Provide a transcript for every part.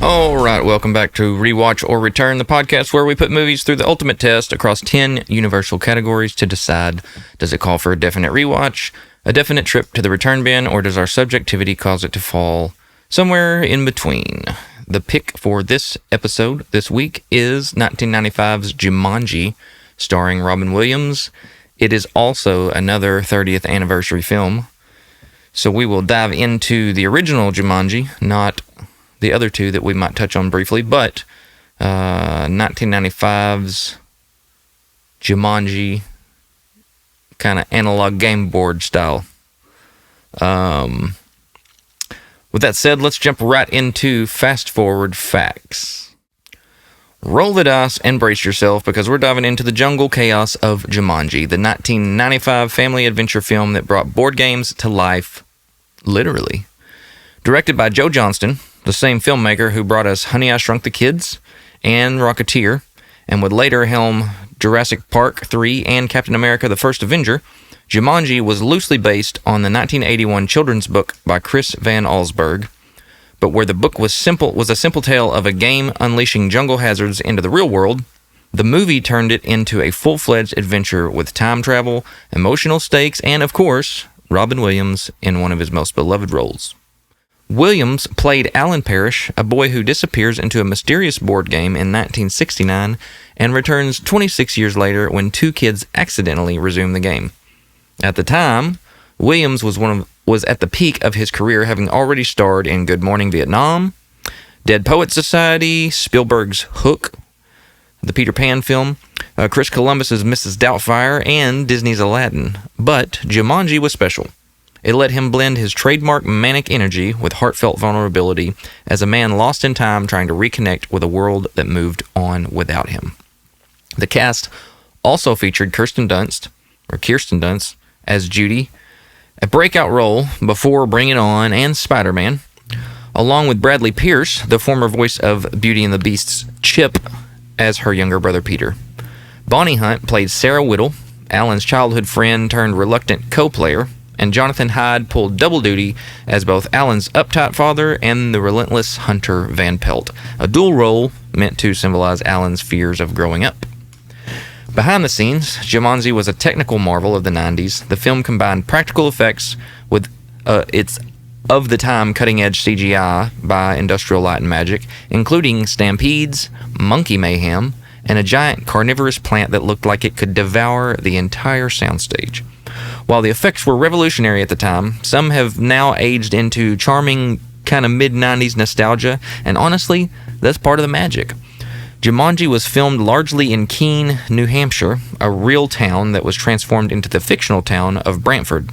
Alright, welcome back to Rewatch or Return, the podcast where we put movies through the ultimate test across 10 universal categories to decide, does it call for a definite rewatch, a definite trip to the return bin, or does our subjectivity cause it to fall somewhere in between? The pick for this episode this week is 1995's Jumanji, starring Robin Williams. It is also another 30th anniversary film, so we will dive into the original Jumanji, not the other two that we might touch on briefly, but 1995's Jumanji, kind of analog game board style. With that said, let's jump right into fast forward facts. Roll the dice and brace yourself, because we're diving into the jungle chaos of Jumanji, the 1995 family adventure film that brought board games to life, literally. Directed by Joe Johnston, the same filmmaker who brought us Honey, I Shrunk the Kids and Rocketeer, and would later helm Jurassic Park 3 and Captain America: The First Avenger, Jumanji was loosely based on the 1981 children's book by Chris Van Allsburg, but where the book was a simple tale of a game unleashing jungle hazards into the real world, the movie turned it into a full-fledged adventure with time travel, emotional stakes, and, of course, Robin Williams in one of his most beloved roles. Williams played Alan Parrish, a boy who disappears into a mysterious board game in 1969 and returns 26 years later when two kids accidentally resume the game. At the time, Williams was at the peak of his career, having already starred in Good Morning Vietnam, Dead Poets Society, Spielberg's Hook, the Peter Pan film, Chris Columbus's Mrs. Doubtfire, and Disney's Aladdin. But Jumanji was special. It let him blend his trademark manic energy with heartfelt vulnerability as a man lost in time trying to reconnect with a world that moved on without him. The cast also featured Kirsten Dunst as Judy, a breakout role before Bring It On and Spider-Man, along with Bradley Pierce, the former voice of Beauty and the Beast's Chip, as her younger brother Peter. Bonnie Hunt played Sarah Whittle, Alan's childhood friend turned reluctant co-player, and Jonathan Hyde pulled double duty as both Alan's uptight father and the relentless Hunter Van Pelt, a dual role meant to symbolize Alan's fears of growing up. Behind the scenes, Jumanji was a technical marvel of the 90s. The film combined practical effects with its of-the-time cutting-edge CGI by Industrial Light and Magic, including stampedes, monkey mayhem, and a giant carnivorous plant that looked like it could devour the entire soundstage. While the effects were revolutionary at the time, some have now aged into charming kind of mid-90s nostalgia, and honestly, that's part of the magic. Jumanji was filmed largely in Keene, New Hampshire, a real town that was transformed into the fictional town of Brantford.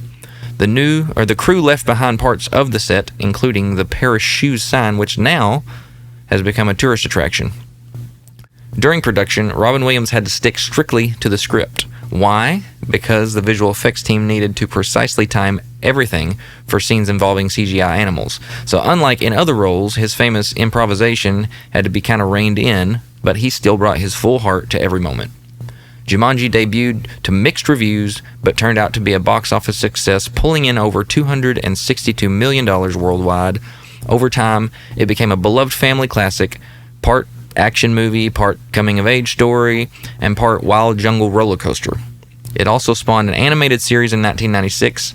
The crew left behind parts of the set, including the Paris Shoes sign, which now has become a tourist attraction. During production, Robin Williams had to stick strictly to the script. Why? Because the visual effects team needed to precisely time everything for scenes involving CGI animals. So unlike in other roles, his famous improvisation had to be kind of reined in, but he still brought his full heart to every moment. Jumanji debuted to mixed reviews, but turned out to be a box office success, pulling in over $262 million worldwide. Over time, it became a beloved family classic, part action movie, part coming-of-age story, and part wild jungle roller coaster. It also spawned an animated series in 1996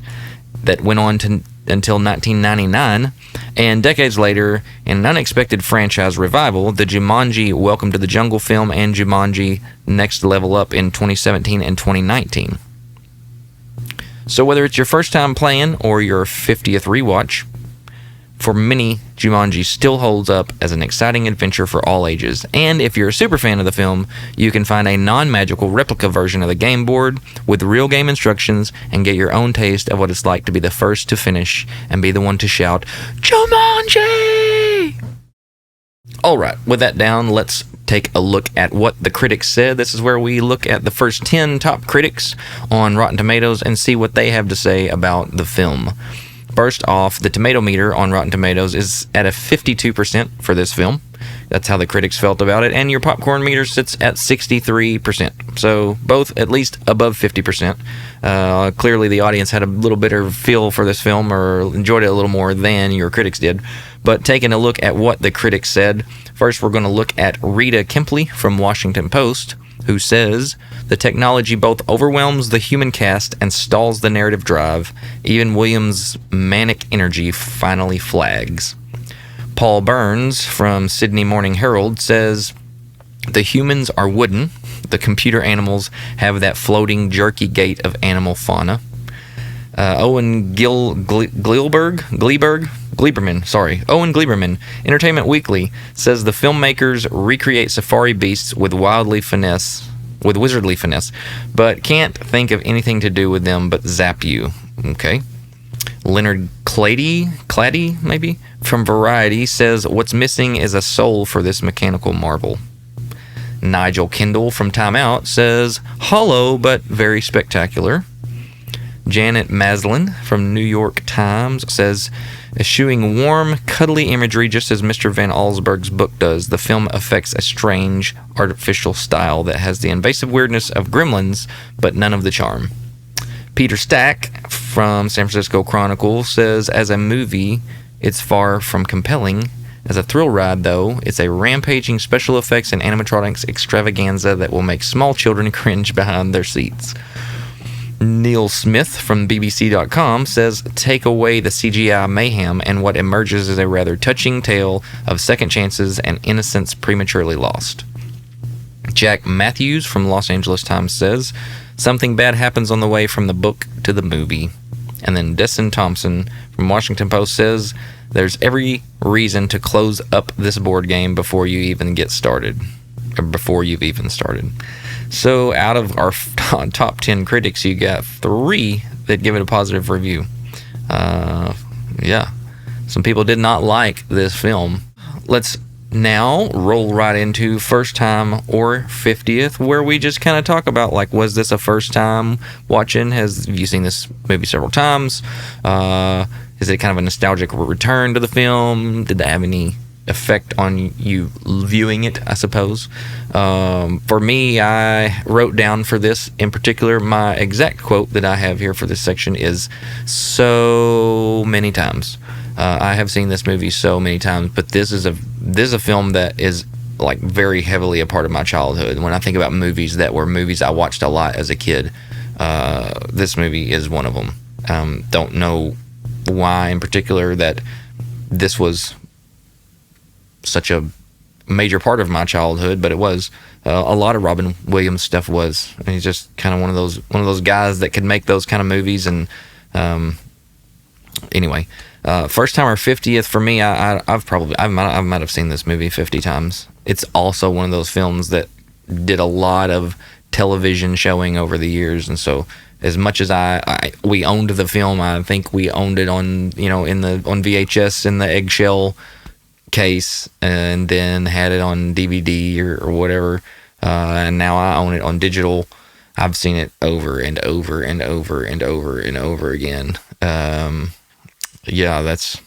that went on until 1999, and decades later, in an unexpected franchise revival, the Jumanji Welcome to the Jungle film and Jumanji Next Level Up in 2017 and 2019. So whether it's your first time playing or your 50th rewatch, for many, Jumanji still holds up as an exciting adventure for all ages. And if you're a super fan of the film, you can find a non-magical replica version of the game board with real game instructions and get your own taste of what it's like to be the first to finish and be the one to shout, Jumanji! Alright, with that down, let's take a look at what the critics said. This is where we look at the first 10 top critics on Rotten Tomatoes and see what they have to say about the film. First off, the tomato meter on Rotten Tomatoes is at a 52% for this film. That's how the critics felt about it. And your popcorn meter sits at 63%. So both at least above 50%. Clearly the audience had a little better feel for this film or enjoyed it a little more than your critics did. But taking a look at what the critics said, first we're going to look at Rita Kempley from Washington Post, who says, "The technology both overwhelms the human cast and stalls the narrative drive. Even Williams' manic energy finally flags." Paul Burns from Sydney Morning Herald says, "The humans are wooden. The computer animals have that floating, jerky gait of animal fauna." Owen Gleiberman, Entertainment Weekly, says the filmmakers recreate safari beasts with wizardly finesse, but can't think of anything to do with them but zap you. Okay. Leonard Clady, maybe, from Variety, says what's missing is a soul for this mechanical marvel. Nigel Kendall from Time Out says hollow but very spectacular. Janet Maslin from New York Times says, eschewing warm, cuddly imagery just as Mr. Van Allsburg's book does, the film affects a strange, artificial style that has the invasive weirdness of Gremlins, but none of the charm. Peter Stack from San Francisco Chronicle says, as a movie, it's far from compelling. As a thrill ride, though, it's a rampaging special effects and animatronics extravaganza that will make small children cringe behind their seats. Neil Smith from BBC.com says, take away the CGI mayhem and what emerges is a rather touching tale of second chances and innocence prematurely lost. Jack Matthews from Los Angeles Times says, something bad happens on the way from the book to the movie. And then Desson Thompson from Washington Post says, there's every reason to close up this board game before you even get started. Or before you've even started. So out of our top 10 critics, you got 3 that give it a positive review. Yeah, some people did not like this film. Let's now roll right into first time or 50th, where we just kind of talk about, like, was this a first time watching? Have you seen this movie several times? Is it kind of a nostalgic return to the film? Did that have any effect on you viewing it, I suppose? For me, I wrote down for this in particular, my exact quote that I have here for this section is, so many times. I have seen this movie so many times, but this is a film that is like very heavily a part of my childhood. When I think about movies that were movies I watched a lot as a kid, this movie is one of them. Don't know why in particular that this was such a major part of my childhood, but it was. A lot of Robin Williams stuff was. And he's just kind of one of those guys that could make those kind of movies. And anyway, first time or 50th for me, I might have seen this movie 50 times. It's also one of those films that did a lot of television showing over the years, and so as much as we owned the film, I think we owned it on on VHS in the eggshell case, and then had it on DVD or whatever, and now I own it on digital. I've seen it over and over and over and over and over again. Yeah, that's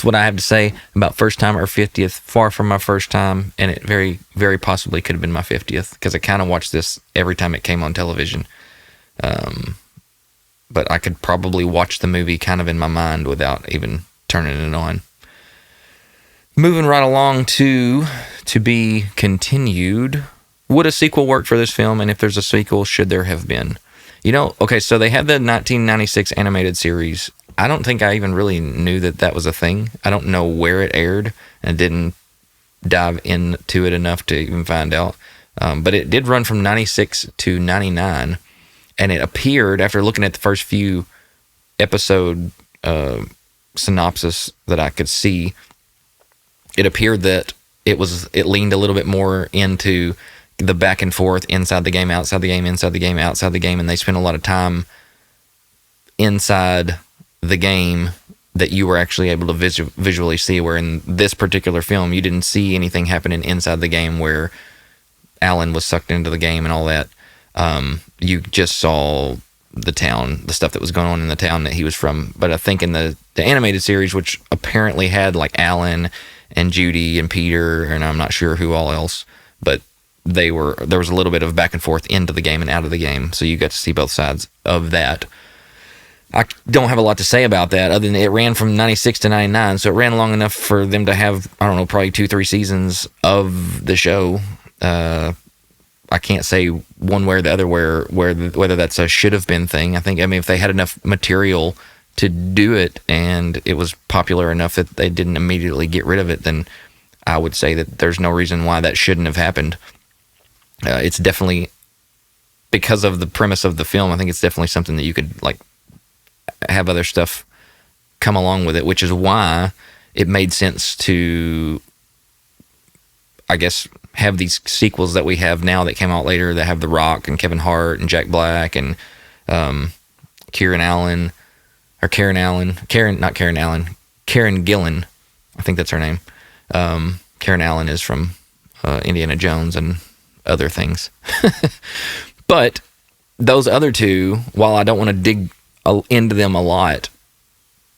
what I have to say about first time or 50th. Far from my first time, and it very, very possibly could have been my 50th, because I kind of watched this every time it came on television. But I could probably watch the movie kind of in my mind without even turning it on. Moving right along to be continued. Would a sequel work for this film? And if there's a sequel, should there have been? Okay, so they had the 1996 animated series. I don't think I even really knew that was a thing. I don't know where it aired, and didn't dive into it enough to even find out. But it did run from 96 to 99, and it appeared, after looking at the first few episode synopsis that I could see, it appeared that it leaned a little bit more into the back and forth, inside the game, outside the game, inside the game, outside the game, and they spent a lot of time inside the game that you were actually able to visually see, where in this particular film you didn't see anything happening inside the game where Alan was sucked into the game and all that. You just saw the town, the stuff that was going on in the town that he was from. But I think in the animated series, which apparently had like Alan and Judy and Peter, and I'm not sure who all else, but there was a little bit of back and forth into the game and out of the game, so you got to see both sides of that. I don't have a lot to say about that other than it ran from 96 to 99, so it ran long enough for them to have, I don't know, probably 2-3 seasons of the show. I can't say one way or the other whether that's a should have been thing. I mean, if they had enough material to do it and it was popular enough that they didn't immediately get rid of it, then I would say that there's no reason why that shouldn't have happened. It's definitely, because of the premise of the film, I think it's definitely something that you could like have other stuff come along with it, which is why it made sense to, I guess, have these sequels that we have now that came out later that have The Rock and Kevin Hart and Jack Black and Karen Gillan, I think that's her name. Karen Allen is from Indiana Jones and other things. But those other two, while I don't want to dig into them a lot,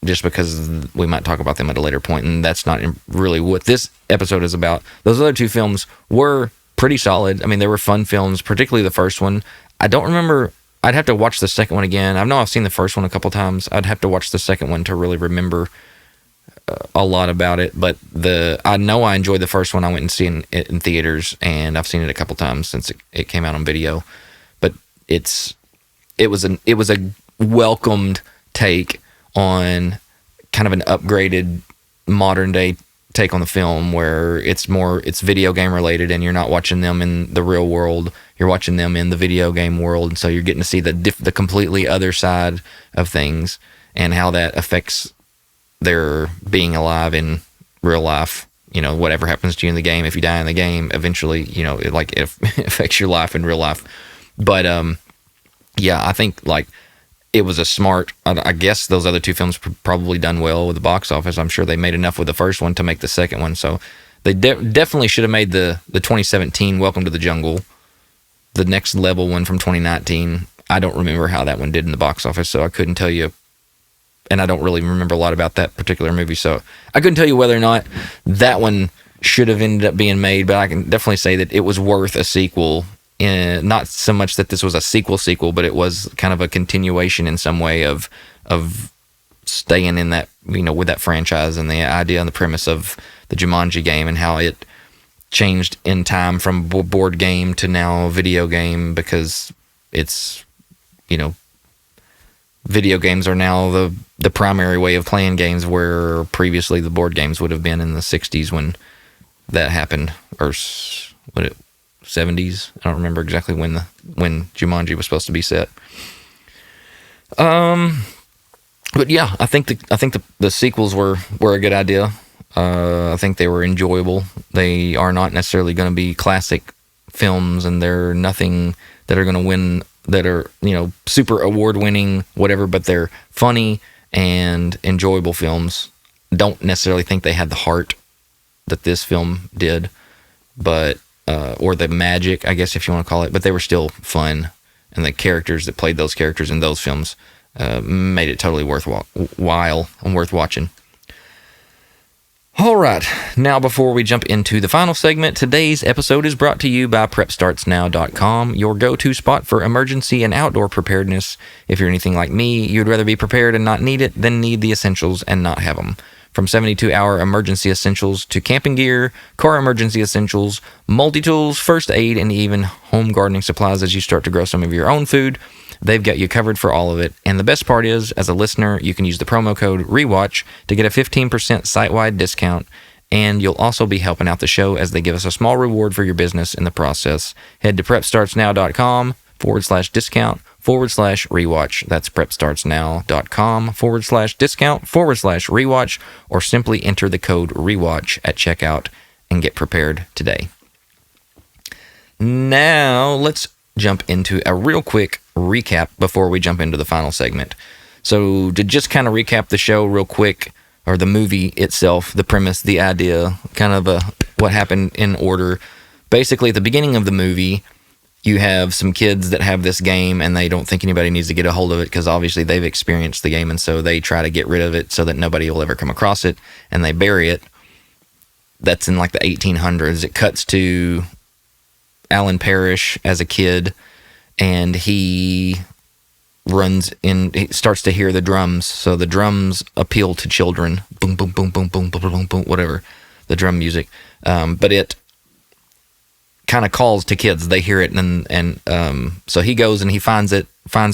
just because we might talk about them at a later point, and that's not really what this episode is about. Those other two films were pretty solid. I mean, they were fun films, particularly the first one. I don't remember. I'd have to watch the second one again. I know I've seen the first one a couple times. I'd have to watch the second one to really remember a lot about it. But I know I enjoyed the first one. I went and seen it in theaters, and I've seen it a couple times since it came out on video. But it was a welcomed take on kind of an upgraded modern day take on the film, where it's video game related, and you're not watching them in the real world, you're watching them in the video game world, and so you're getting to see the completely other side of things and how that affects their being alive in real life. You know, whatever happens to you in the game, if you die in the game, eventually, you know, it affects your life in real life. But yeah, I think like it was a smart, I guess those other two films probably done well with the box office. I'm sure they made enough with the first one to make the second one. So they definitely should have made the 2017 Welcome to the Jungle, the next level one from 2019. I don't remember how that one did in the box office, so I couldn't tell you. And I don't really remember a lot about that particular movie, so I couldn't tell you whether or not that one should have ended up being made, but I can definitely say that it was worth a sequel. Not so much that this was a sequel, but it was kind of a continuation in some way of staying in that, you know, with that franchise and the idea and the premise of the Jumanji game and how it changed in time from board game to now video game, because it's, you know, video games are now the primary way of playing games, where previously the board games would have been in the 60s when that happened, or 70s. I don't remember exactly when Jumanji was supposed to be set. But yeah, I think the sequels were a good idea. I think they were enjoyable. They are not necessarily going to be classic films, and they're nothing that are going to win, that are, you know, super award winning, whatever, but they're funny and enjoyable films. Don't necessarily think they had the heart that this film did, but or the magic, I guess, if you want to call it, but they were still fun, and the characters that played those characters in those films made it totally worthwhile and worth watching. All right, now before we jump into the final segment, today's episode is brought to you by PrepStartsNow.com, your go-to spot for emergency and outdoor preparedness. If you're anything like me, you'd rather be prepared and not need it than need the essentials and not have them. From 72-hour emergency essentials to camping gear, car emergency essentials, multi-tools, first aid, and even home gardening supplies as you start to grow some of your own food, they've got you covered for all of it. And the best part is, as a listener, you can use the promo code REWATCH to get a 15% site-wide discount, and you'll also be helping out the show as they give us a small reward for your business in the process. Head to PrepStartsNow.com/discount/rewatch. That's PrepStartsNow.com/discount/rewatch, or simply enter the code REWATCH at checkout and get prepared today. Now, let's jump into a real quick recap before we jump into the final segment. So, to just kind of recap the show real quick, or the movie itself, the premise, the idea, kind of what happened in order. Basically, at the beginning of the movie, you have some kids that have this game, and they don't think anybody needs to get a hold of it because obviously they've experienced the game, and so they try to get rid of it so that nobody will ever come across it, and they bury it. that's in like the 1800s. It cuts to Alan Parrish as a kid, and he runs in. He starts to hear the drums. So the drums appeal to children. Boom, boom, boom, boom, boom, boom, boom, boom, whatever, the drum music. But it kind of calls to kids. They hear it, and so he goes and he finds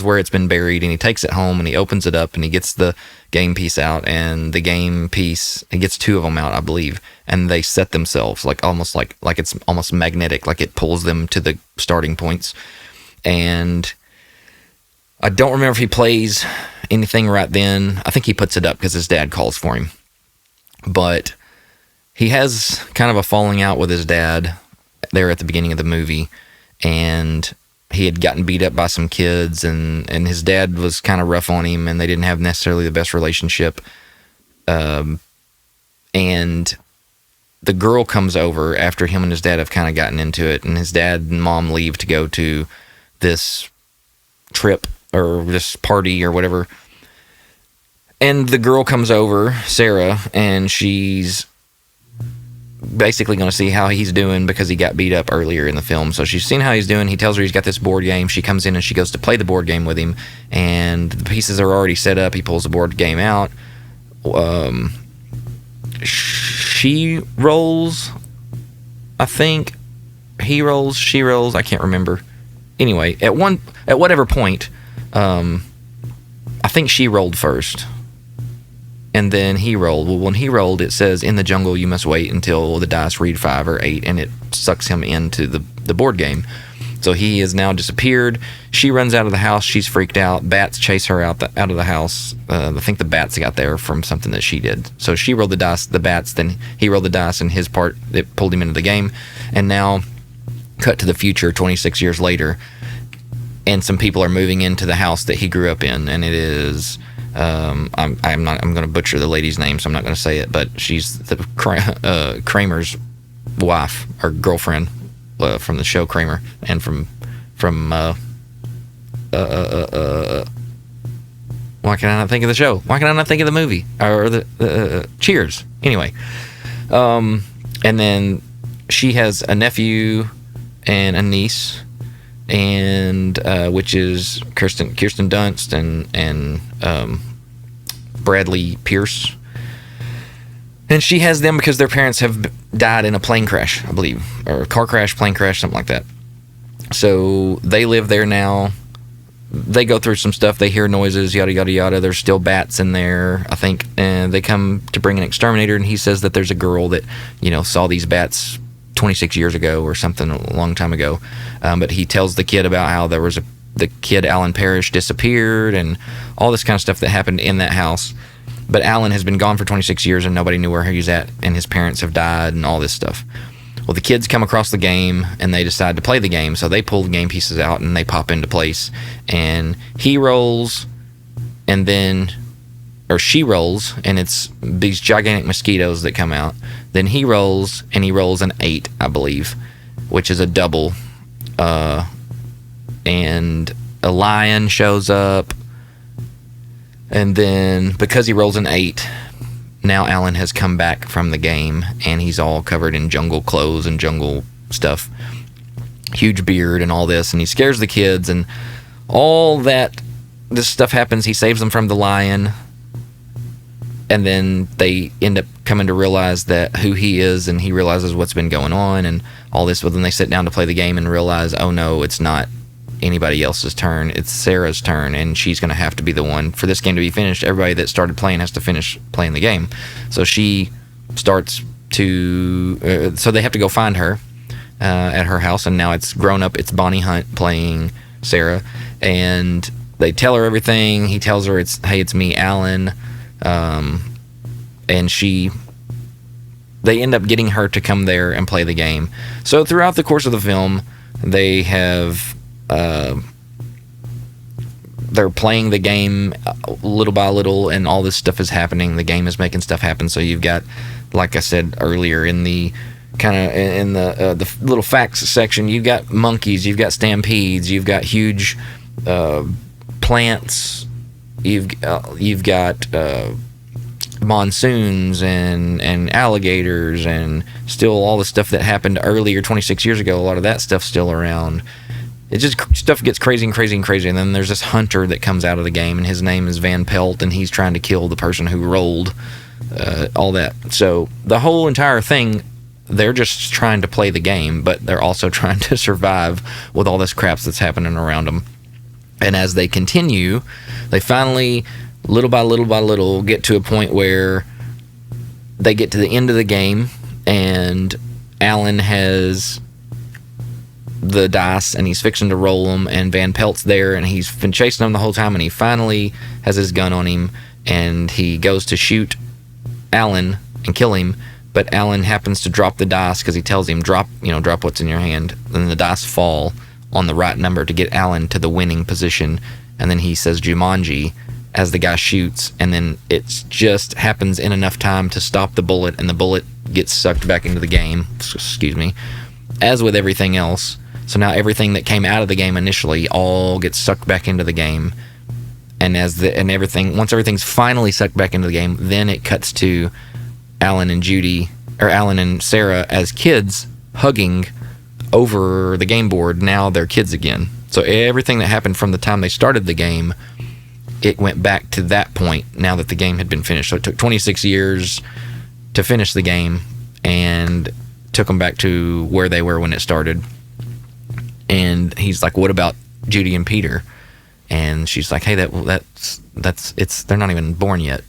where it's been buried, and he takes it home and he opens it up and he gets the game piece out, and the game piece, he gets 2 of them out, I believe, and they set themselves like it's almost magnetic, like it pulls them to the starting points. And I don't remember if he plays anything right then. I think he puts it up because his dad calls for him. But he has kind of a falling out with his dad there at the beginning of the movie, and he had gotten beat up by some kids, and his dad was kind of rough on him, and they didn't have necessarily the best relationship. And the girl comes over after him and his dad have kind of gotten into it, and his dad and mom leave to go to this trip or this party or whatever. And the girl comes over, Sarah, and she's basically going to see how he's doing because he got beat up earlier in the film. So she's seen how he's doing. He tells her he's got this board game. She comes in and she goes to play the board game with him, and the pieces are already set up. He pulls the board game out. She rolls, I think. He rolls, she rolls, I can't remember. Anyway, at whatever point, I think she rolled first, and then he rolled. Well, when he rolled, it says, in the jungle you must wait until the dice read 5 or 8, and it sucks him into the board game. So he has now disappeared. She runs out of the house. She's freaked out. Bats chase her out of the house. I think the bats got there from something that she did. So she rolled the dice, the bats, then he rolled the dice, and his part, it pulled him into the game. And now, cut to the future, 26 years later, and some people are moving into the house that he grew up in, and it is... I'm going to butcher the lady's name, so I'm not going to say it, but she's the Kramer's wife or girlfriend from the show Kramer, and from why can I not think of the show? Why can I not think of the movie or the Cheers? Anyway, and then she has a nephew and a niece, and which is Kirsten Dunst and Bradley Pierce, and she has them because their parents have died in a plane crash, I believe, or a car crash, plane crash, something like that. So they live there now. They go through some stuff. They hear noises, yada yada yada. There's still bats in there, I think, and they come to bring an exterminator, and he says that there's a girl that saw these bats 26 years ago or something, a long time ago. But he tells the kid about how there was the kid Alan Parrish disappeared and all this kind of stuff that happened in that house. But Alan has been gone for 26 years and nobody knew where he was at, and his parents have died and all this stuff. Well, the kids come across the game and they decide to play the game, so they pull the game pieces out and they pop into place. And he rolls, and then... or she rolls, and it's these gigantic mosquitoes that come out. Then he rolls, and he rolls an 8, I believe, which is a double. And a lion shows up. And then, because he rolls an 8, now Alan has come back from the game, and he's all covered in jungle clothes and jungle stuff. Huge beard and all this, and he scares the kids, and all that, this stuff happens. He saves them from the lion. And then they end up coming to realize that who he is, and he realizes what's been going on and all this. But then they sit down to play the game and realize, oh no, it's not anybody else's turn. It's Sarah's turn, and she's going to have to be the one. For this game to be finished, everybody that started playing has to finish playing the game. So she starts to... so they have to go find her at her house, and now it's grown up. It's Bonnie Hunt playing Sarah, and they tell her everything. He tells her, hey, it's me, Alan. And they end up getting her to come there and play the game. So throughout the course of the film, they have, they're playing the game little by little, and all this stuff is happening. The game is making stuff happen. So you've got, like I said earlier, in the the little facts section, you've got monkeys, you've got stampedes, you've got huge plants. You've got monsoons and alligators and still all the stuff that happened earlier 26 years ago. A lot of that stuff's still around. It just, stuff gets crazy and crazy and crazy. And then there's this hunter that comes out of the game, and his name is Van Pelt, and he's trying to kill the person who rolled all that. So the whole entire thing, they're just trying to play the game, but they're also trying to survive with all this crap that's happening around them. And as they continue, they finally, little by little by little, get to a point where they get to the end of the game, and Alan has the dice, and he's fixing to roll them, and Van Pelt's there, and he's been chasing them the whole time, and he finally has his gun on him, and he goes to shoot Alan and kill him, but Alan happens to drop the dice because he tells him, drop what's in your hand, and the dice fall on the right number to get Alan to the winning position, and then he says Jumanji as the guy shoots, and then it just happens in enough time to stop the bullet, and the bullet gets sucked back into the game, as with everything else. So now everything that came out of the game initially all gets sucked back into the game, and once everything's finally sucked back into the game, then it cuts to Alan and Sarah as kids hugging over the game board. Now they're kids again. So everything that happened from the time they started the game, it went back to that point now that the game had been finished. So it took 26 years to finish the game, and took them back to where they were when it started. And he's like, what about Judy and Peter? And she's like, hey, they're not even born yet.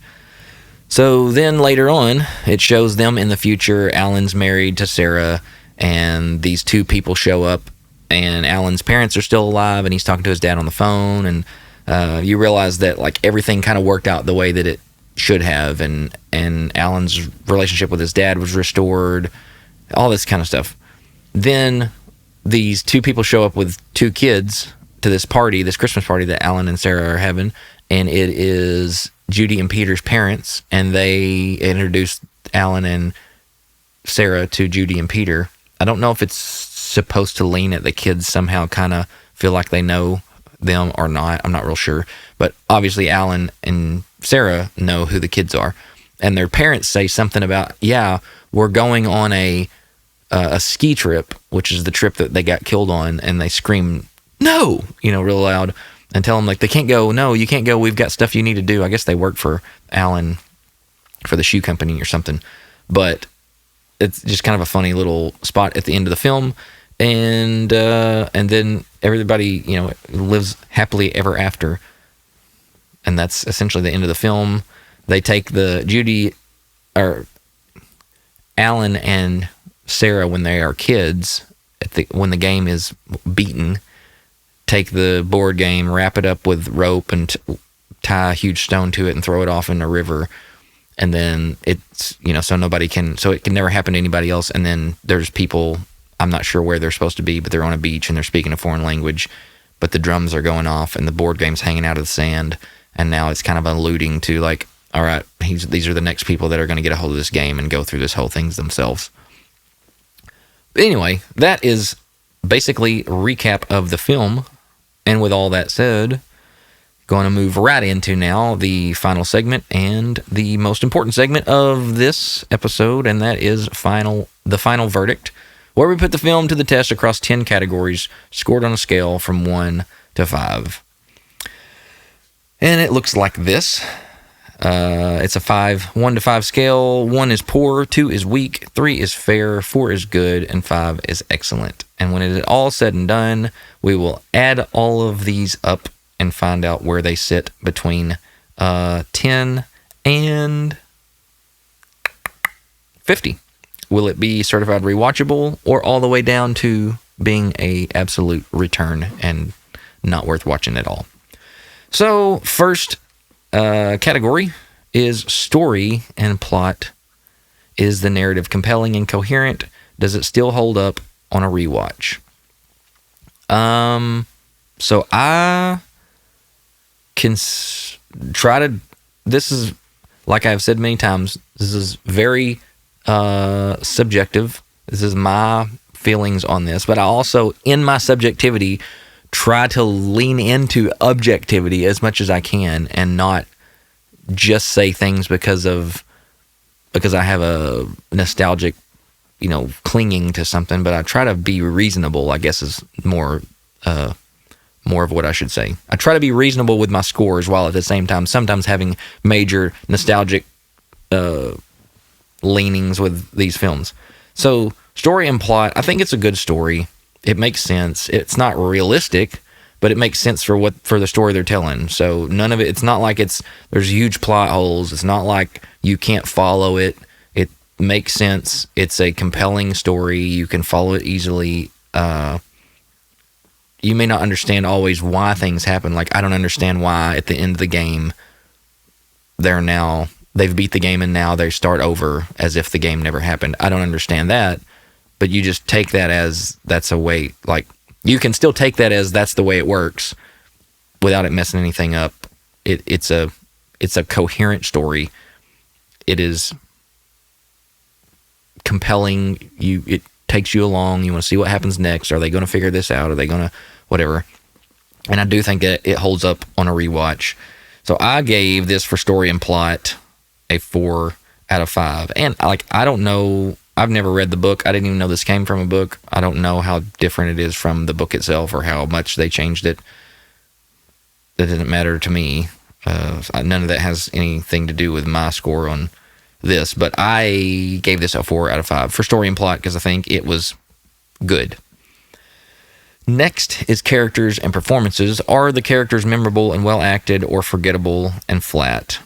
So then later on, it shows them in the future. Alan's married to Sarah, and these two people show up, and Alan's parents are still alive, and he's talking to his dad on the phone, and you realize that like everything kind of worked out the way that it should have, and Alan's relationship with his dad was restored, all this kind of stuff. Then these two people show up with two kids to this Christmas party that Alan and Sarah are having, and it is Judy and Peter's parents, and they introduced Alan and Sarah to Judy and Peter. I don't know if it's supposed to lean at the kids somehow kind of feel like they know them or not. I'm not real sure. But obviously Alan and Sarah know who the kids are. And their parents say something about, yeah, we're going on a ski trip, which is the trip that they got killed on, and they scream, no, real loud, and tell them like they can't go. No, you can't go. We've got stuff you need to do. I guess they work for Alan for the shoe company or something. But it's just kind of a funny little spot at the end of the film, and then everybody lives happily ever after, and that's essentially the end of the film. They take Alan and Sarah, when they are kids, when the game is beaten, take the board game, wrap it up with rope, and tie a huge stone to it and throw it off in a river. And then it's, so it can never happen to anybody else. And then there's people, I'm not sure where they're supposed to be, but they're on a beach and they're speaking a foreign language, but the drums are going off and the board game's hanging out of the sand. And now it's kind of alluding to like, all right, these are the next people that are going to get a hold of this game and go through this whole thing themselves. But anyway, that is basically a recap of the film. And with all that said, going to move right into now the final segment and the most important segment of this episode, and that is the final verdict, where we put the film to the test across 10 categories, scored on a scale from 1 to 5. And it looks like this. It's a 1 to 5 scale. 1 is poor, 2 is weak, 3 is fair, 4 is good, and 5 is excellent. And when it is all said and done, we will add all of these up and find out where they sit between 10 and 50. Will it be certified rewatchable or all the way down to being a absolute return and not worth watching at all? So first category is story and plot. Is the narrative compelling and coherent? Does it still hold up on a rewatch? So I can try to, this is, like I've said many times, this is very subjective. This is my feelings on this, but I also, in my subjectivity, try to lean into objectivity as much as I can and not just say things because I have a nostalgic, clinging to something, but I try to be reasonable, I guess is more of what I should say. I try to be reasonable with my scores while at the same time sometimes having major nostalgic leanings with these films. So story and plot, I think it's a good story. It makes sense. It's not realistic, but it makes sense for the story they're telling. So none of it's not like there's huge plot holes. It's not like you can't follow it. It makes sense. It's a compelling story. You can follow it easily. You may not understand always why things happen. Like, I don't understand why at the end of the game they've beat the game and now they start over as if the game never happened. I don't understand that, but you just take that as that's a way, like, you can still take that as that's the way it works without it messing anything up. It's a coherent story. It is compelling. It takes you along. You want to see what happens next. Are they going to figure this out? Are they going to whatever? And I do think that it holds up on a rewatch. So I gave this for story and plot a 4 out of 5. And I don't know. I've never read the book. I didn't even know this came from a book. I don't know how different it is from the book itself or how much they changed it. That doesn't matter to me. None of that has anything to do with my score on this. But I gave this a 4 out of 5 for story and plot because I think it was good. Next is characters and performances. Are the characters memorable and well acted or forgettable and flat?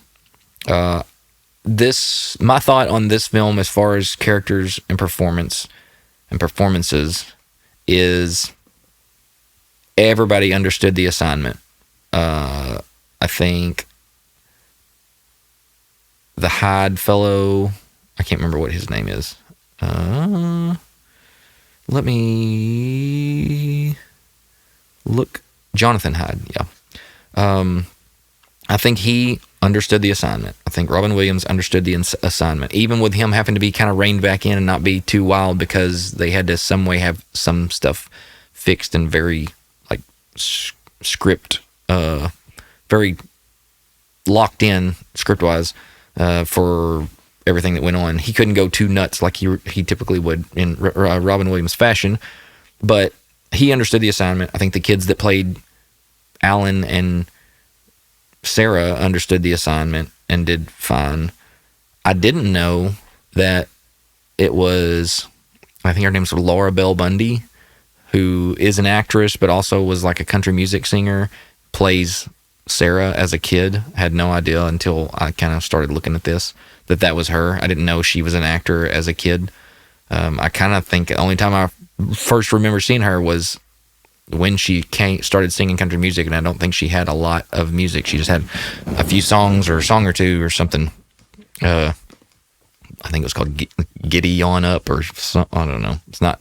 My thought on this film as far as characters and performances is everybody understood the assignment. I think the Hyde fellow, I can't remember what his name is. Let me look. Jonathan Hyde, yeah. I think he understood the assignment. I think Robin Williams understood the assignment, even with him having to be kind of reined back in and not be too wild because they had to some way have some stuff fixed and very like script, very locked in script-wise for everything that went on. He couldn't go too nuts like he typically would in Robin Williams fashion, but he understood the assignment. I think the kids that played Alan and Sarah understood the assignment and did fine. I didn't know that it was, I think her name's Laura Bell Bundy, who is an actress but also was like a country music singer, plays Sarah as a kid. Had no idea until I kind of started looking at this that was her. I didn't know she was an actor as a kid. I kind of think the only time I first remember seeing her was when she started singing country music, and I don't think she had a lot of music. She just had a few songs or a song or two or something. I think it was called Giddy On Up or something. I don't know. It's not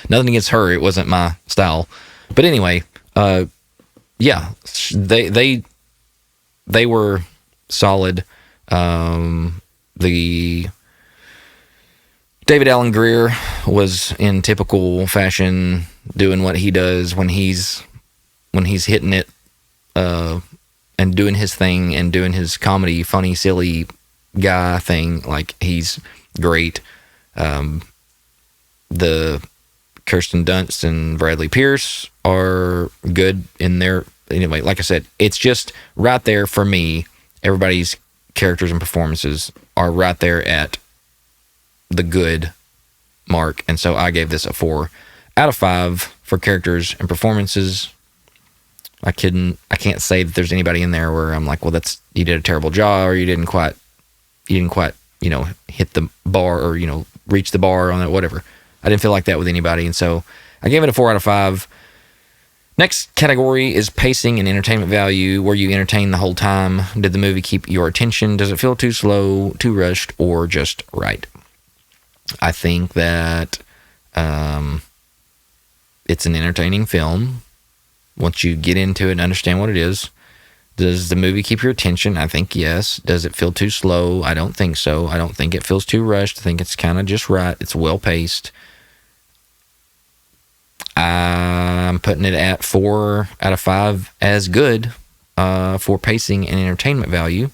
nothing against her. It wasn't my style. But anyway, yeah, they were solid. The David Alan Grier was in typical fashion doing what he does when he's hitting it and doing his thing and doing his comedy, funny, silly guy thing. Like, he's great. The Kirsten Dunst and Bradley Pierce are good in their, anyway, like I said, it's just right there for me. Everybody's characters and performances are right there at the good mark, and so I gave this a 4 out of 5 for characters and performances. I can't say that there's anybody in there where I'm like, well, you did a terrible job, or you didn't quite, hit the bar, or reach the bar on it, whatever. I didn't feel like that with anybody, and so I gave it a 4 out of 5. Next category is pacing and entertainment value. Were you entertained the whole time? Did the movie keep your attention? Does it feel too slow, too rushed, or just right? I think that it's an entertaining film. Once you get into it and understand what it is. Does the movie keep your attention? I think yes. Does it feel too slow? I don't think so. I don't think it feels too rushed. I think it's kind of just right. It's well-paced. I'm putting it at 4 out of 5 as good for pacing and entertainment value.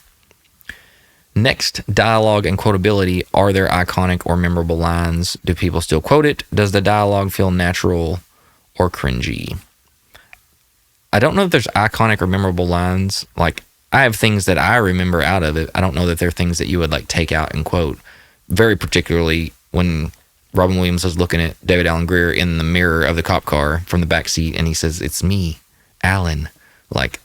Next, dialogue and quotability. Are there iconic or memorable lines? Do people still quote it? Does the dialogue feel natural or cringy? I don't know if there's iconic or memorable lines. Like, I have things that I remember out of it. I don't know that they're things that you would like take out and quote. Very particularly when Robin Williams was looking at David Alan Grier in the mirror of the cop car from the back seat, and he says, "It's me, Alan." Like,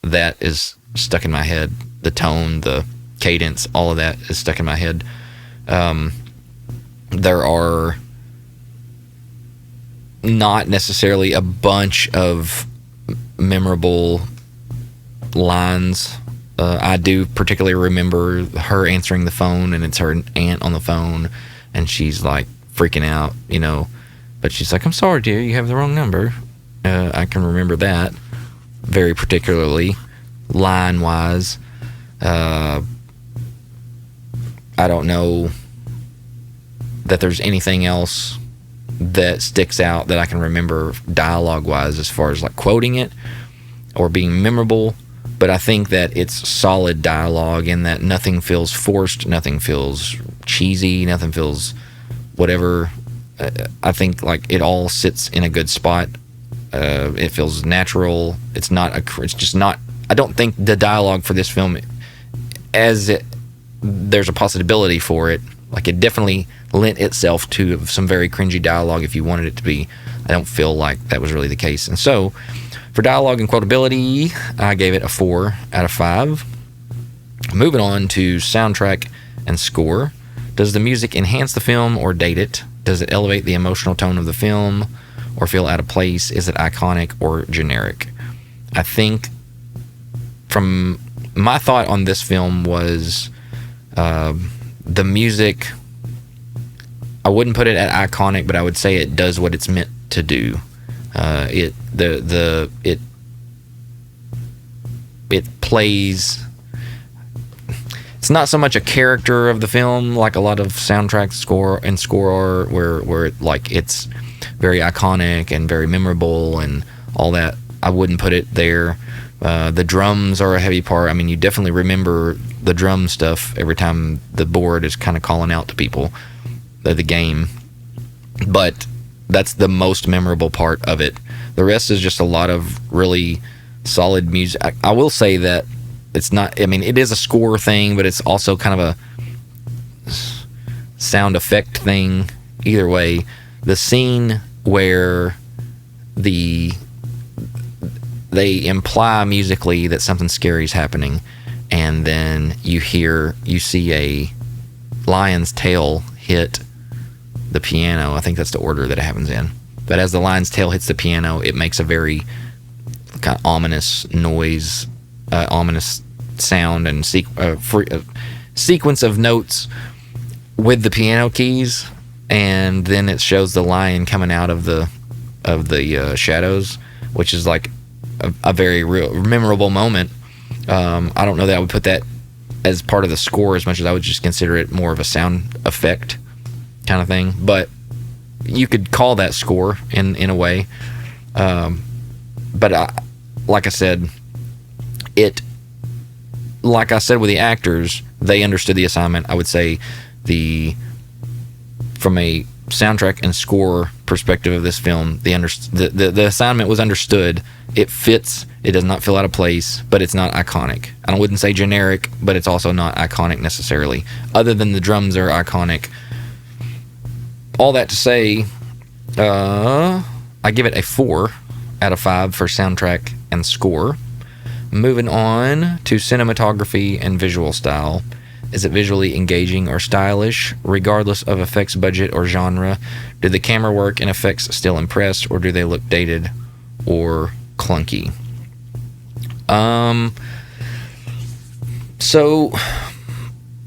that is stuck in my head. The tone, the cadence, all of that is stuck in my head. There are not necessarily a bunch of memorable lines. I do particularly remember her answering the phone, and it's her aunt on the phone, and she's like freaking out, but she's like, "I'm sorry, dear, you have the wrong number." I can remember that very particularly, line wise. I don't know that there's anything else that sticks out that I can remember dialogue wise as far as like quoting it or being memorable. But I think that it's solid dialogue in that nothing feels forced, nothing feels cheesy, nothing feels whatever. I think like it all sits in a good spot. It feels natural. It's just not. I don't think the dialogue for this film, there's a possibility for it. Like, it definitely lent itself to some very cringy dialogue if you wanted it to be. I don't feel like that was really the case. And so, for dialogue and quotability, I gave it a 4 out of 5. Moving on to soundtrack and score. Does the music enhance the film or date it? Does it elevate the emotional tone of the film or feel out of place? Is it iconic or generic? I think from my thought on this film was the music, I wouldn't put it at iconic, but I would say it does what it's meant to do. It plays. It's not so much a character of the film like a lot of soundtrack score are, where it's very iconic and very memorable and all that. I wouldn't put it there. The drums are a heavy part. I mean, you definitely remember the drum stuff every time the board is kind of calling out to people, the game. But that's the most memorable part of it. The rest is just a lot of really solid music. I will say that it's not, I mean, it is a score thing, but it's also kind of a sound effect thing. Either way, the scene where they imply musically that something scary is happening, and then you see a lion's tail hit the piano. I think that's the order that it happens in. But as the lion's tail hits the piano, it makes a very kind of ominous noise, ominous sound, and sequence of notes with the piano keys, and then it shows the lion coming out of the shadows, which is like a very real memorable moment. I don't know that I would put that as part of the score as much as I would just consider it more of a sound effect kind of thing, but you could call that score in a way. But like I said with the actors, they understood the assignment. I would say from a soundtrack and score perspective of this film, the assignment was understood. It fits. It does not feel out of place, but it's not iconic. I wouldn't say generic, but it's also not iconic necessarily. Other than the drums are iconic. All that to say, I give it a 4 out of 5 for soundtrack and score. Moving on to cinematography and visual style. Is it visually engaging or stylish, regardless of effects budget or genre? Do the camera work and effects still impress, or do they look dated or clunky? So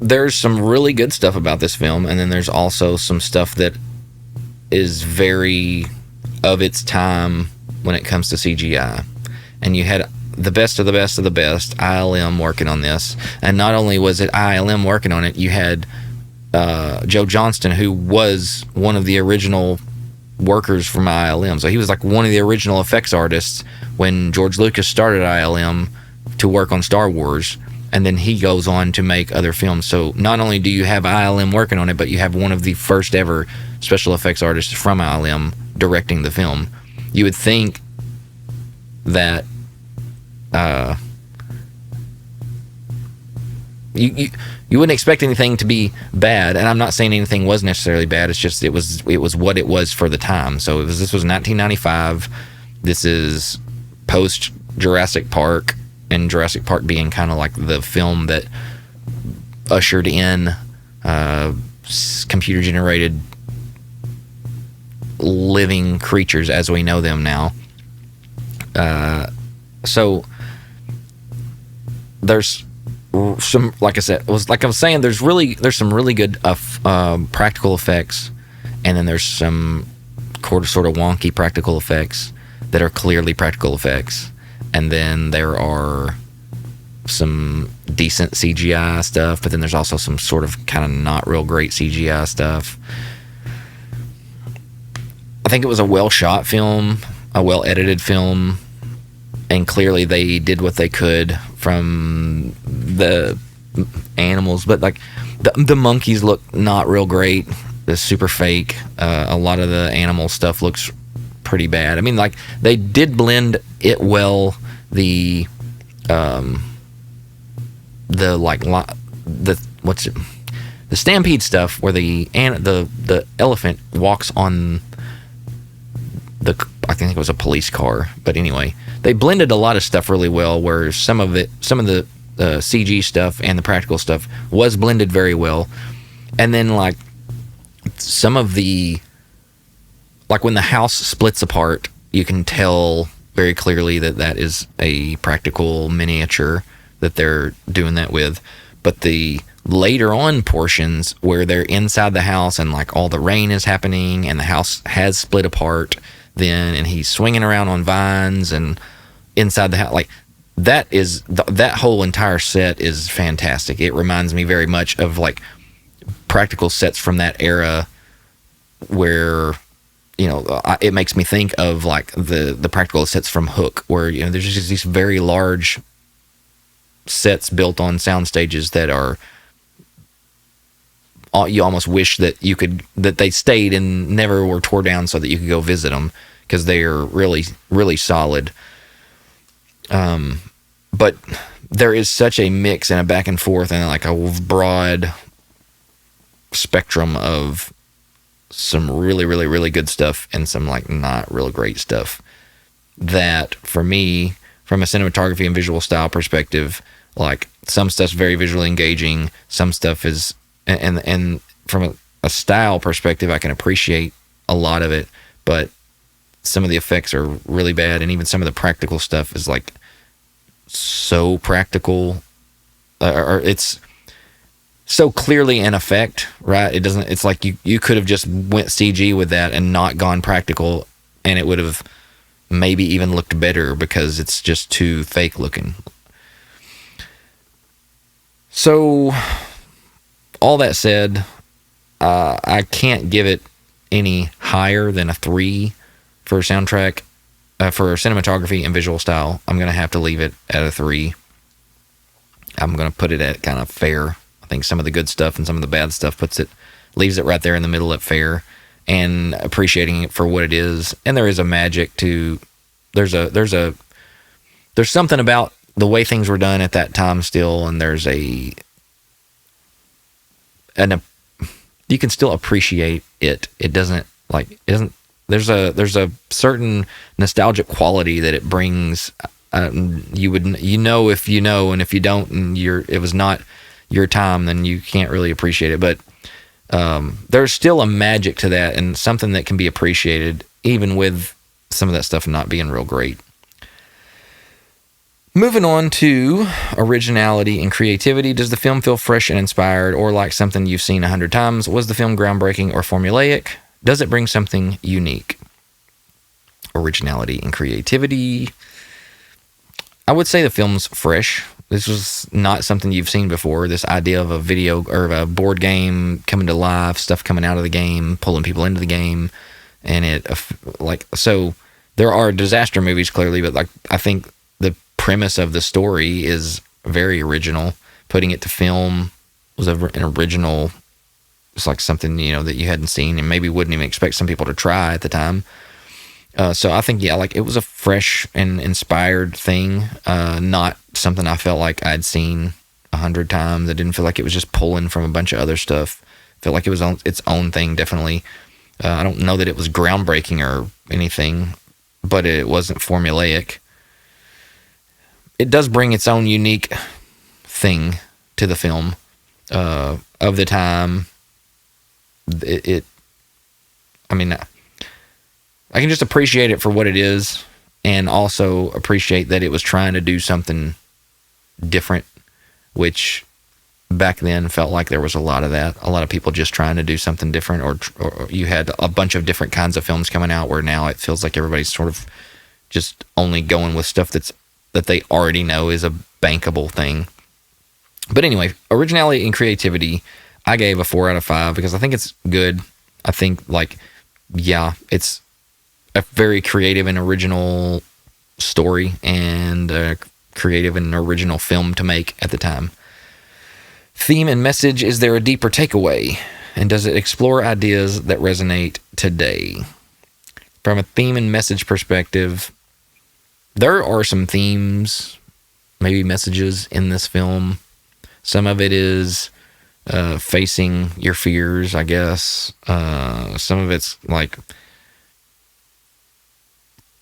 there's some really good stuff about this film, and then there's also some stuff that is very of its time when it comes to CGI. And you had the best of the best of the best, ILM, working on this. And not only was it ILM working on it, you had Joe Johnston, who was one of the original workers from ILM. So he was like one of the original effects artists when George Lucas started ILM to work on Star Wars. and then he goes on to make other films. So not only do you have ILM working on it, but you have one of the first ever special effects artists from ILM directing the film. You would think that you wouldn't expect anything to be bad, and I'm not saying anything was necessarily bad. It's just it was what it was for the time. So this was 1995. This is post Jurassic Park, and Jurassic Park being kind of like the film that ushered in computer generated living creatures as we know them now. So there's some, like I said, I was saying, there's some really good practical effects, and then there's some sort of wonky practical effects that are clearly practical effects, and then there are some decent CGI stuff, but then there's also some sort of kind of not real great CGI stuff. I think it was a well shot film, a well edited film, and clearly they did what they could from the animals, but like the monkeys look not real great. They're super fake. A lot of the animal stuff looks pretty bad. I mean, like, they did blend it well. The stampede stuff where the elephant walks on I think it was a police car, but anyway, they blended a lot of stuff really well, where some of the CG stuff and the practical stuff was blended very well. And then like some of the, like when the house splits apart, you can tell very clearly that is a practical miniature that they're doing that with. But the later on portions where they're inside the house and like all the rain is happening and the house has split apart then, and he's swinging around on vines and inside the house, like that whole entire set is fantastic. It reminds me very much of like practical sets from that era, where, you know, it makes me think of like the practical sets from Hook, where, you know, there's just these very large sets built on sound stages that are, you almost wish that they stayed and never were tore down so that you could go visit them, because they are really, really solid. But there is such a mix and a back and forth and like a broad spectrum of some really, really, really good stuff and some like not real great stuff, that for me, from a cinematography and visual style perspective, like some stuff's very visually engaging, some stuff is, and from a style perspective, I can appreciate a lot of it, but some of the effects are really bad, and even some of the practical stuff is like so practical, or it's so clearly an effect, right? It's like you could have just went CG with that and not gone practical, and it would have maybe even looked better, because it's just too fake looking. So all that said, I can't give it any higher than a 3 for soundtrack, for cinematography and visual style. I'm going to have to leave it at a 3. I'm going to put it at kind of fair. I think some of the good stuff and some of the bad stuff leaves it right there in the middle at fair, and appreciating it for what it is. And there is a magic to, there's something about the way things were done at that time still, and you can still appreciate it. There's a certain nostalgic quality that it brings. You know if you know, and if you don't, and it was not your time, then you can't really appreciate it. But there's still a magic to that, and something that can be appreciated even with some of that stuff not being real great. Moving on to originality and creativity. Does the film feel fresh and inspired, or like something you've seen 100 times? Was the film groundbreaking or formulaic? Does it bring something unique? Originality and creativity. I would say the film's fresh. This was not something you've seen before. This idea of a video or a board game coming to life, stuff coming out of the game, pulling people into the game, and so there are disaster movies clearly, but like I think the premise of the story is very original. putting it to film was an original. It's like something, that you hadn't seen and maybe wouldn't even expect some people to try at the time. So I think, like it was a fresh and inspired thing. Not something I felt like I'd seen 100 times. I didn't feel like it was just pulling from a bunch of other stuff. I felt like it was its own thing, definitely. I don't know that it was groundbreaking or anything, but it wasn't formulaic. It does bring its own unique thing to the film of the time. I can just appreciate it for what it is, and also appreciate that it was trying to do something different, which back then felt like there was a lot of that. A lot of people just trying to do something different, or you had a bunch of different kinds of films coming out, where now it feels like everybody's sort of just only going with stuff that they already know is a bankable thing. But anyway, originality and creativity, I gave a 4 out of 5 because I think it's good. I think, it's a very creative and original story, and a creative and original film to make at the time. Theme and message, is there a deeper takeaway? And does it explore ideas that resonate today? From a theme and message perspective, there are some themes, maybe messages in this film. Some of it is facing your fears, I guess. Some of it's like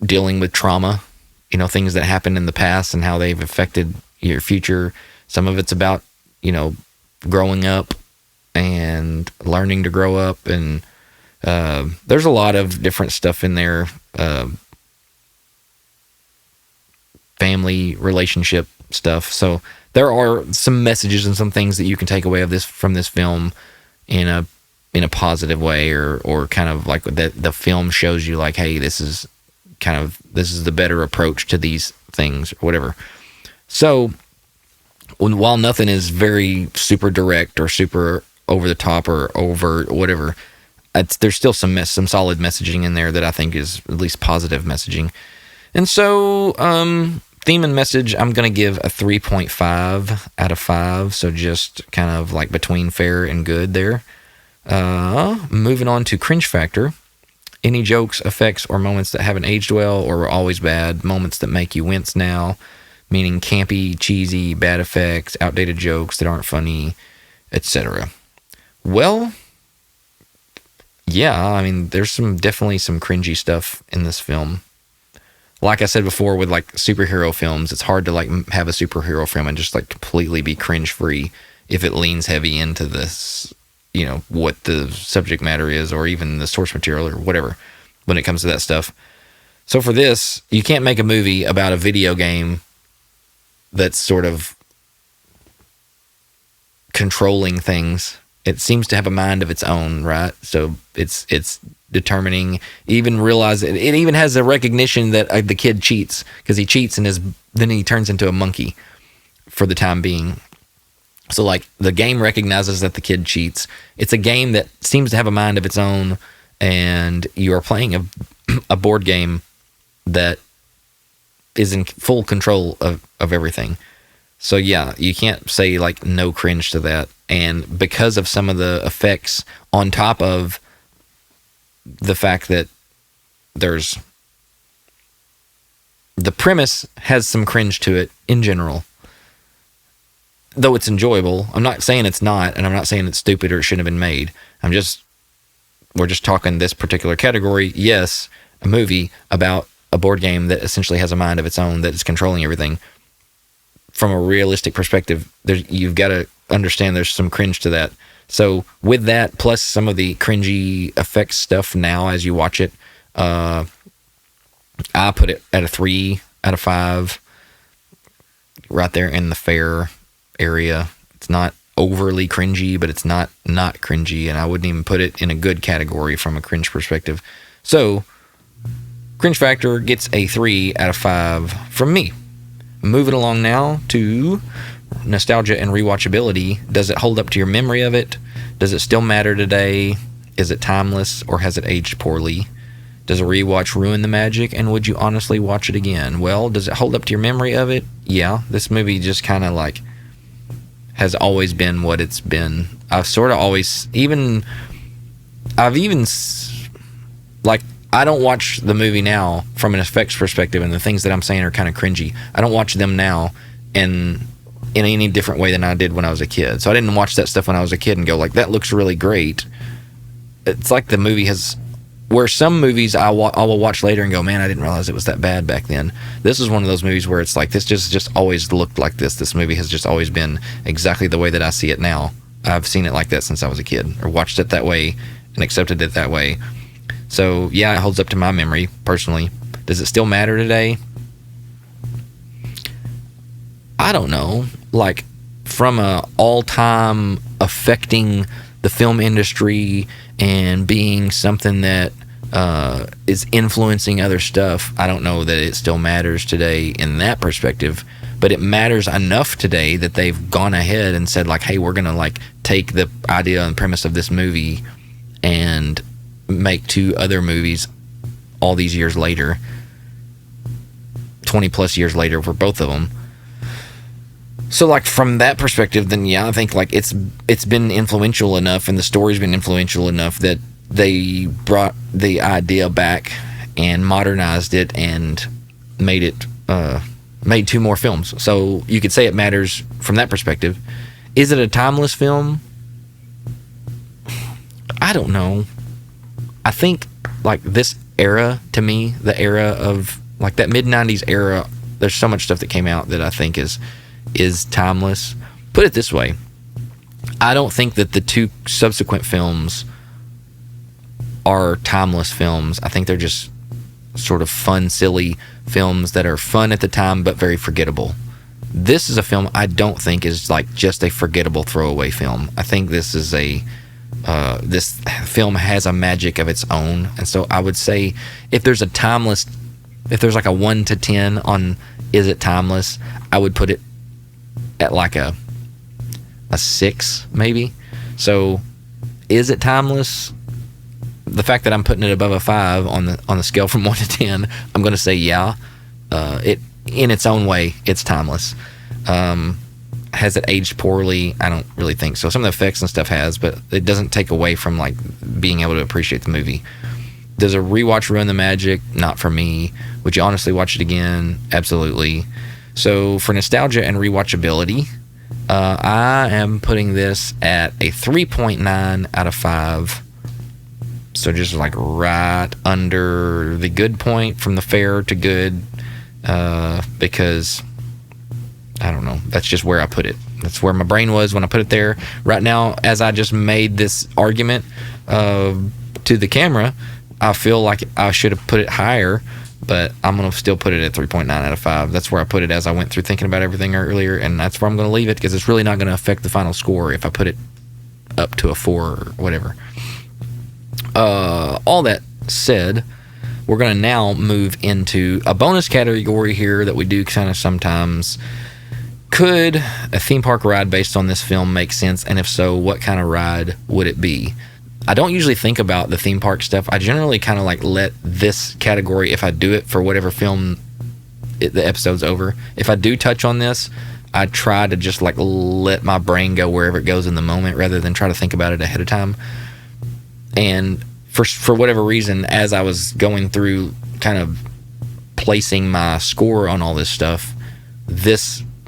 dealing with trauma, things that happened in the past and how they've affected your future. Some of it's about, growing up and learning to grow up. And there's a lot of different stuff in there. Family relationship stuff. So there are some messages and some things that you can take away from this film in a positive way, or kind of like that the film shows you, like, hey, this is the better approach to these things, or whatever. So while nothing is very super direct or super over the top or over whatever, there's still some solid messaging in there that I think is at least positive messaging. And so theme and message, I'm going to give a 3.5 out of 5. So just kind of like between fair and good there. Moving on to cringe factor. Any jokes, effects, or moments that haven't aged well or were always bad, moments that make you wince now, meaning campy, cheesy, bad effects, outdated jokes that aren't funny, etc. Well, yeah, there's definitely some cringy stuff in this film. Like I said before, with like superhero films, it's hard to like have a superhero film and just like completely be cringe free if it leans heavy into this, what the subject matter is, or even the source material or whatever when it comes to that stuff. So for this, you can't make a movie about a video game that's sort of controlling things. It seems to have a mind of its own, right? So it's determining, even realize it even has a recognition that the kid cheats, because he cheats and then he turns into a monkey for the time being. So like the game recognizes that the kid cheats. It's a game that seems to have a mind of its own, and you are playing a board game that is in full control of everything. So yeah, you can't say like no cringe to that. And because of some of the effects, on top of the fact that the premise has some cringe to it in general, though it's enjoyable. I'm not saying it's not, and I'm not saying it's stupid or it shouldn't have been made. We're just talking this particular category. Yes, a movie about a board game that essentially has a mind of its own, that is controlling everything. From a realistic perspective, you've got to understand there's some cringe to that. So with that, plus some of the cringy effects stuff now as you watch it, I put it at a 3 out of 5, right there in the fair area. It's not overly cringy, but it's not cringy, and I wouldn't even put it in a good category from a cringe perspective. So cringe factor gets a 3 out of 5 from me. Moving along now to nostalgia and rewatchability. Does it hold up to your memory of it? Does it still matter today? Is it timeless, or has it aged poorly? Does a rewatch ruin the magic, and would you honestly watch it again? Well, does it hold up to your memory of it? Yeah, this movie just kind of like has always been what it's been. I've sort of always, like, I don't watch the movie now from an effects perspective, and the things that I'm saying are kind of cringy. I don't watch them now in any different way than I did when I was a kid. So I didn't watch that stuff when I was a kid and go like, that looks really great. It's like the movie has, where some movies I will watch later and go, man, I didn't realize it was that bad back then. This is one of those movies where it's like, this just always looked like this. This movie has just always been exactly the way that I see it now. I've seen it like that since I was a kid, or watched it that way and accepted it that way. So yeah, it holds up to my memory personally. Does it still matter today? I don't know. Like, from a all-time affecting the film industry and being something that is influencing other stuff, I don't know that it still matters today in that perspective. But it matters enough today that they've gone ahead and said, like, hey, we're gonna like take the idea and premise of this movie and make 2 other movies all these years later, 20 plus years later for both of them. So like, from that perspective, then yeah, I think like it's been influential enough, and the story's been influential enough that they brought the idea back and modernized it and made 2 more films. So you could say it matters from that perspective. Is it a timeless film? I don't know. I think like this era, to me, the era of like that mid-90s era, there's so much stuff that came out that I think is timeless. Put it this way, I don't think that the 2 subsequent films are timeless films. I think they're just sort of fun, silly films that are fun at the time but very forgettable. This is a film I don't think is like just a forgettable throwaway film. I think this is this film has a magic of its own, and so I would say if there's like a 1 to 10 on is it timeless, I would put it at like a 6 maybe. So is it timeless? The fact that I'm putting it above a 5 on the scale from 1 to 10, I'm going to say yeah. It in its own way, it's timeless. Has it aged poorly? I don't really think so. Some of the effects and stuff has, but it doesn't take away from like being able to appreciate the movie. Does a rewatch ruin the magic? Not for me. Would you honestly watch it again? Absolutely. So for nostalgia and rewatchability, I am putting this at a 3.9 out of 5. So just like right under the good point, from the fair to good, because I don't know, that's just where I put it. That's where my brain was when I put it there. Right now, as I just made this argument to the camera, I feel like I should have put it higher, but I'm going to still put it at 3.9 out of 5. That's where I put it as I went through thinking about everything earlier, and that's where I'm going to leave it, because it's really not going to affect the final score if I put it up to a 4 or whatever. All that said, we're going to now move into a bonus category here that we do kind of sometimes. Could a theme park ride based on this film make sense? And if so, what kind of ride would it be? I don't usually think about the theme park stuff. I generally kind of like let this category, if I do it for whatever film the episode's over, if I do touch on this, I try to just like let my brain go wherever it goes in the moment rather than try to think about it ahead of time. And for whatever reason, as I was going through kind of placing my score on all this stuff, I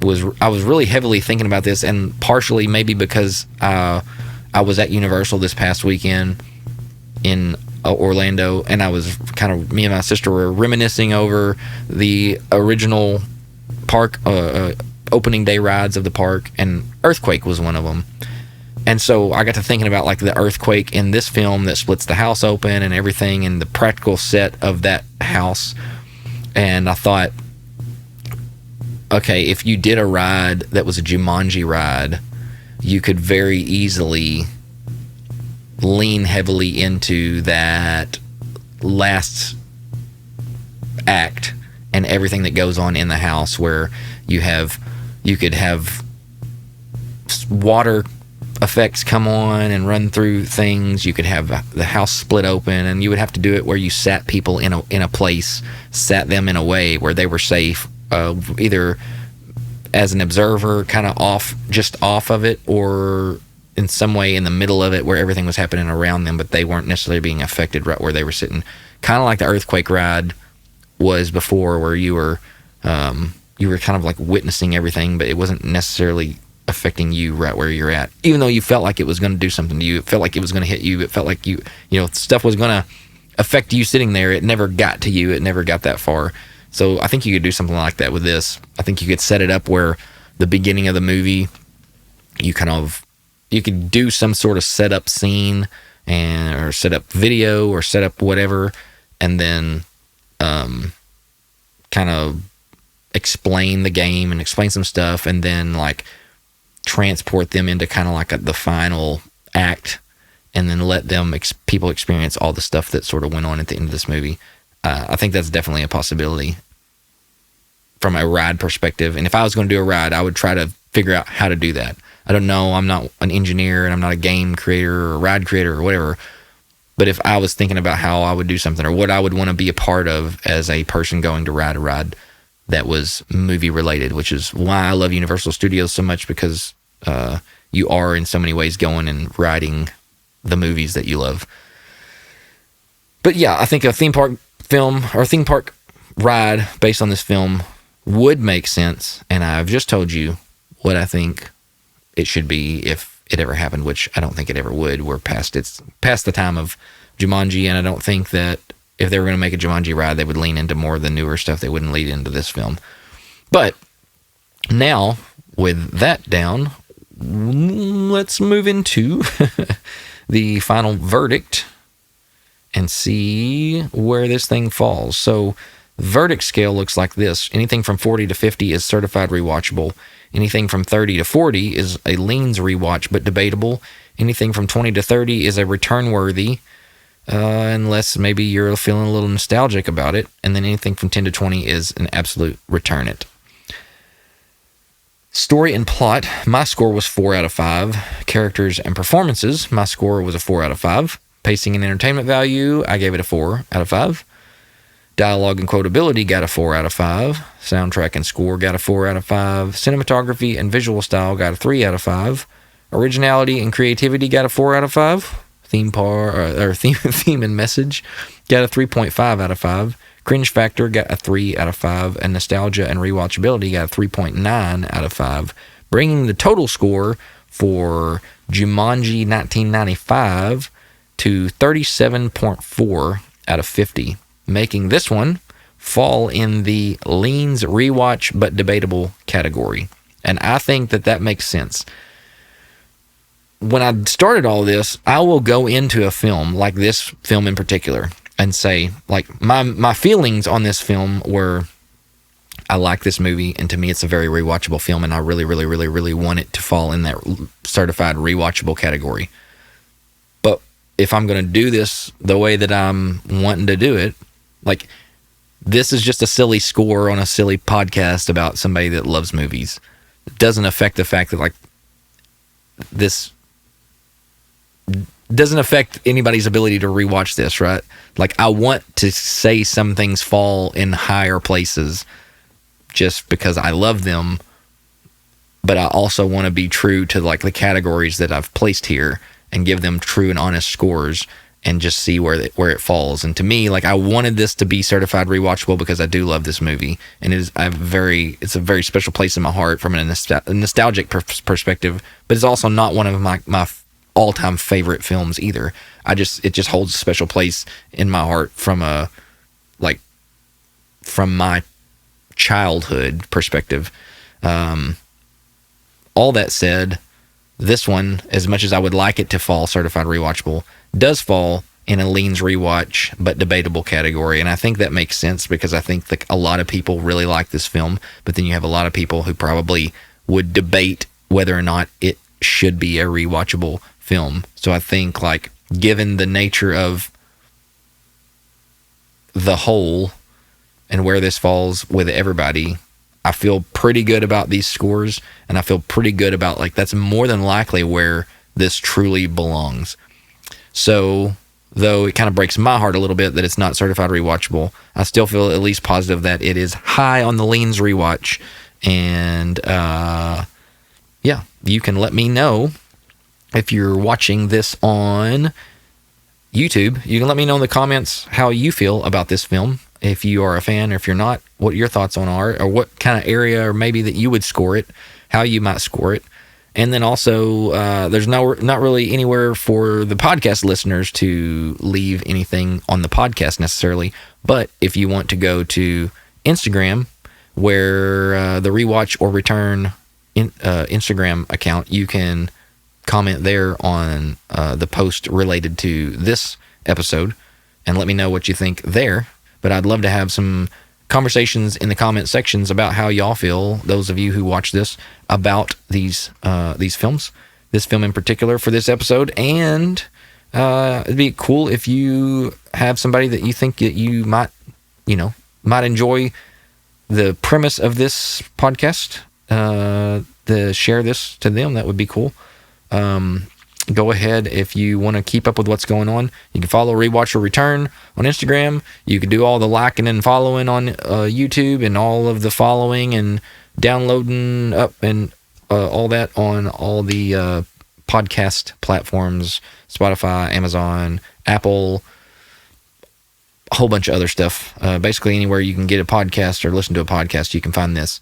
was really heavily thinking about this, and partially maybe because I was at Universal this past weekend in Orlando, and I was me and my sister were reminiscing over the original park opening day rides of the park, and Earthquake was one of them. And so I got to thinking about like the earthquake in this film that splits the house open and everything, and the practical set of that house. And I thought, okay, if you did a ride that was a Jumanji ride, you could very easily lean heavily into that last act and everything that goes on in the house, where you could have water effects come on and run through things. You could have the house split open, and you would have to do it where you sat people in a place, sat them in a way where they were safe, either as an observer, kind of off of it, or in some way in the middle of it where everything was happening around them, but they weren't necessarily being affected right where they were sitting. Kind of like the earthquake ride was before, where you were kind of like witnessing everything, but it wasn't necessarily affecting you right where you're at. Even though you felt like it was going to do something to you, it felt like it was going to hit you, it felt like stuff was going to affect you sitting there. It never got to you. It never got that far. So I think you could do something like that with this. I think you could set it up where the beginning of the movie, you could do some sort of setup scene or set up video or set up whatever, and then kind of explain the game and explain some stuff, and then like transport them into kind of like the final act, and then let them people experience all the stuff that sort of went on at the end of this movie. I think that's definitely a possibility from a ride perspective. And if I was going to do a ride, I would try to figure out how to do that. I don't know. I'm not an engineer, and I'm not a game creator or a ride creator or whatever. But if I was thinking about how I would do something, or what I would want to be a part of as a person going to ride a ride that was movie related, which is why I love Universal Studios so much, because you are in so many ways going and riding the movies that you love. But yeah, I think a theme park film or a theme park ride based on this film would make sense. And I've just told you what I think it should be if it ever happened, which I don't think it ever would. We're past the time of Jumanji, and I don't think that if they were going to make a Jumanji ride, they would lean into more of the newer stuff. They wouldn't lead into this film. But now, with that down, let's move into the final verdict and see where this thing falls. So, verdict scale looks like this. Anything from 40 to 50 is certified rewatchable. Anything from 30 to 40 is a leans rewatch but debatable. Anything from 20 to 30 is a return worthy, unless maybe you're feeling a little nostalgic about it. And then anything from 10 to 20 is an absolute return it. Story and plot, my score was 4 out of 5. Characters and performances, my score was a 4 out of 5. Pacing and entertainment value, I gave it a 4 out of 5. Dialogue and quotability got a 4 out of 5. Soundtrack and score got a 4 out of 5. Cinematography and visual style got a 3 out of 5. Originality and creativity got a 4 out of 5. Theme and message got a 3.5 out of 5. Cringe factor got a 3 out of 5. And nostalgia and rewatchability got a 3.9 out of 5. Bringing the total score for Jumanji 1995 to 37.4 out of 50. Making this one fall in the leans rewatch but debatable category. And I think that makes sense. When I started all this, I will go into a film like this film in particular and say, like, my feelings on this film were, I like this movie, and to me it's a very rewatchable film, and I really, really, really, really want it to fall in that certified rewatchable category. But if I'm going to do this the way that I'm wanting to do it, like, this is just a silly score on a silly podcast about somebody that loves movies. It doesn't affect the fact that, like, this doesn't affect anybody's ability to rewatch this, right? Like, I want to say some things fall in higher places just because I love them, but I also want to be true to, like, the categories that I've placed here and give them true and honest scores and just see where it falls. And to me, like, I wanted this to be certified rewatchable because I do love this movie, and it's a very special place in my heart from a nostalgic perspective. But it's also not one of my all-time favorite films either. It just holds a special place in my heart from my childhood perspective. All that said, this one, as much as I would like it to fall certified rewatchable, does fall in a leans rewatch but debatable category. And I think that makes sense because I think that a lot of people really like this film, but then you have a lot of people who probably would debate whether or not it should be a rewatchable film. So I think, like, given the nature of the whole and where this falls with everybody, I feel pretty good about these scores, and I feel pretty good about, like, that's more than likely where this truly belongs. So, though it kind of breaks my heart a little bit that it's not certified rewatchable, I still feel at least positive that it is high on the leans rewatch And yeah, you can let me know if you're watching this on YouTube. You can let me know in the comments how you feel about this film. If you are a fan or if you're not, what your thoughts on are, or what kind of area or maybe that you would score it, how you might score it. And then also, there's not really anywhere for the podcast listeners to leave anything on the podcast necessarily. But if you want to go to Instagram, where the Rewatch or Return Instagram account, you can comment there on the post related to this episode and let me know what you think there. But I'd love to have some conversations in the comment sections about how y'all feel, those of you who watch this, about these films, this film in particular for this episode. And it'd be cool if you have somebody that you think that you might enjoy the premise of this podcast, to share this to them. That would be cool. Go ahead, if you want to keep up with what's going on, you can follow Rewatch or Return on Instagram. You can do all the liking and following on YouTube, and all of the following and downloading up and all that on all the podcast platforms, Spotify, Amazon, Apple, a whole bunch of other stuff. Basically anywhere you can get a podcast or listen to a podcast, you can find this.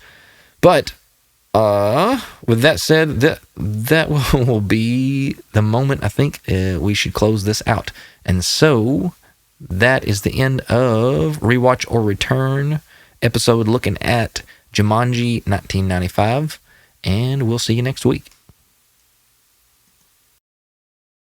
But with that said, that will be the moment I think we should close this out. And so that is the end of Rewatch or Return episode looking at Jumanji 1995, and we'll see you next week.